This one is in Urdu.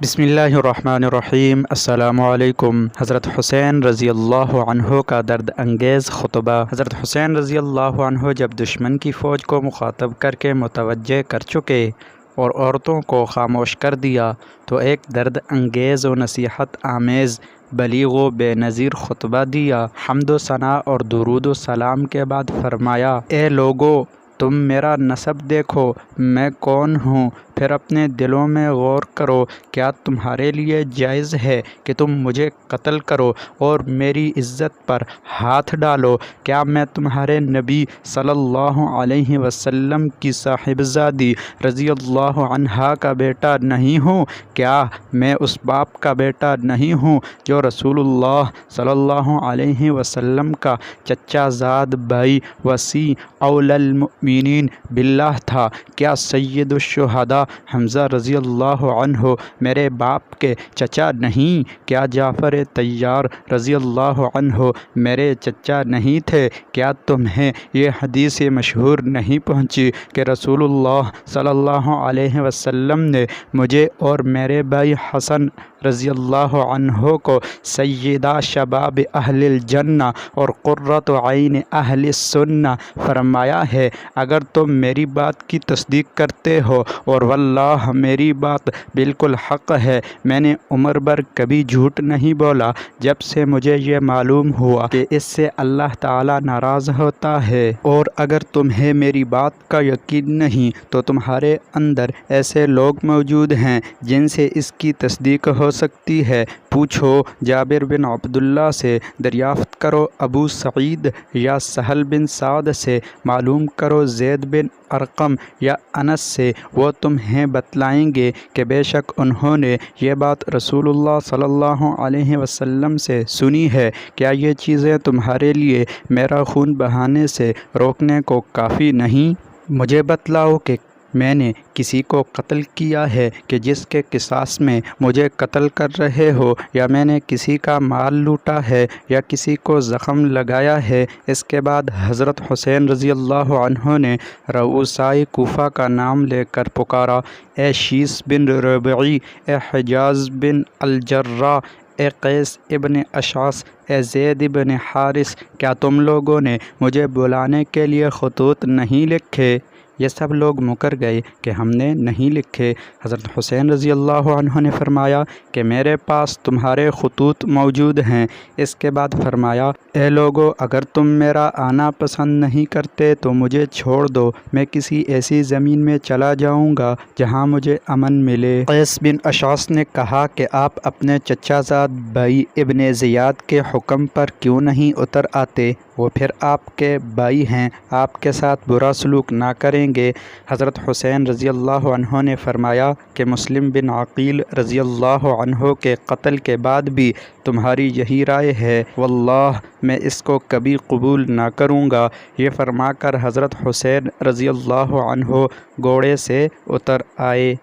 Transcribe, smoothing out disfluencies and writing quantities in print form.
بسم اللہ الرحمن الرحیم۔ السلام علیکم۔ حضرت حسین رضی اللہ عنہ کا درد انگیز خطبہ۔ حضرت حسین رضی اللہ عنہ جب دشمن کی فوج کو مخاطب کر کے متوجہ کر چکے اور عورتوں کو خاموش کر دیا تو ایک درد انگیز و نصیحت آمیز بلیغ و بے نظیر خطبہ دیا۔ حمد و ثنا اور درود و سلام کے بعد فرمایا، اے لوگو، تم میرا نسب دیکھو، میں کون ہوں، پھر اپنے دلوں میں غور کرو، کیا تمہارے لیے جائز ہے کہ تم مجھے قتل کرو اور میری عزت پر ہاتھ ڈالو؟ کیا میں تمہارے نبی صلی اللہ علیہ وسلم کی صاحبزادی رضی اللہ عنہا کا بیٹا نہیں ہوں؟ کیا میں اس باپ کا بیٹا نہیں ہوں جو رسول اللہ صلی اللہ علیہ وسلم کا چچا زاد بھائی وصی اول المؤمنین باللہ تھا؟ کیا سید الشہداء حمزہ رضی اللہ عنہ میرے باپ کے چچا نہیں؟ کیا جعفر طیار رضی اللہ عنہ میرے چچا نہیں تھے؟ کیا تمہیں یہ حدیث مشہور نہیں پہنچی کہ رسول اللہ صلی اللہ علیہ وسلم نے مجھے اور میرے بھائی حسن رضی اللہ عنہ کو سیدہ شباب اہل الجنہ اور قرۃ عین اہل السنہ فرمایا ہے؟ اگر تم میری بات کی تصدیق کرتے ہو، اور واللہ میری بات بالکل حق ہے، میں نے عمر بھر کبھی جھوٹ نہیں بولا جب سے مجھے یہ معلوم ہوا کہ اس سے اللہ تعالی ناراض ہوتا ہے، اور اگر تمہیں میری بات کا یقین نہیں تو تمہارے اندر ایسے لوگ موجود ہیں جن سے اس کی تصدیق ہو سکتی ہے۔ پوچھو جابر بن عبداللہ سے، دریافت کرو ابو سعید یا سہل بن سعد سے، معلوم کرو زید بن ارقم یا انس سے، وہ تمہیں بتلائیں گے کہ بے شک انہوں نے یہ بات رسول اللہ صلی اللہ علیہ وسلم سے سنی ہے۔ کیا یہ چیزیں تمہارے لیے میرا خون بہانے سے روکنے کو کافی نہیں؟ مجھے بتلاؤ کہ میں نے کسی کو قتل کیا ہے کہ جس کے قصاص میں مجھے قتل کر رہے ہو، یا میں نے کسی کا مال لوٹا ہے یا کسی کو زخم لگایا ہے؟ اس کے بعد حضرت حسین رضی اللہ عنہ نے رؤسائے کوفہ کا نام لے کر پکارا، اے شیس بن ربعی، اے حجاز بن الجراح، اے قیس ابن اشعث، اے زید ابن حارث، کیا تم لوگوں نے مجھے بلانے کے لیے خطوط نہیں لکھے؟ یہ سب لوگ مکر گئے کہ ہم نے نہیں لکھے۔ حضرت حسین رضی اللہ عنہ نے فرمایا کہ میرے پاس تمہارے خطوط موجود ہیں۔ اس کے بعد فرمایا، اے لوگو، اگر تم میرا آنا پسند نہیں کرتے تو مجھے چھوڑ دو، میں کسی ایسی زمین میں چلا جاؤں گا جہاں مجھے امن ملے۔ قیس بن اشعث نے کہا کہ آپ اپنے چچا زاد بھائی ابن زیاد کے حکم پر کیوں نہیں اتر آتے؟ وہ پھر آپ کے بھائی ہیں، آپ کے ساتھ برا سلوک نہ کریں گے۔ حضرت حسین رضی اللہ عنہ نے فرمایا کہ مسلم بن عقیل رضی اللہ عنہ کے قتل کے بعد بھی تمہاری یہی رائے ہے، واللہ میں اس کو کبھی قبول نہ کروں گا۔ یہ فرما کر حضرت حسین رضی اللہ عنہ گھوڑے سے اتر آئے۔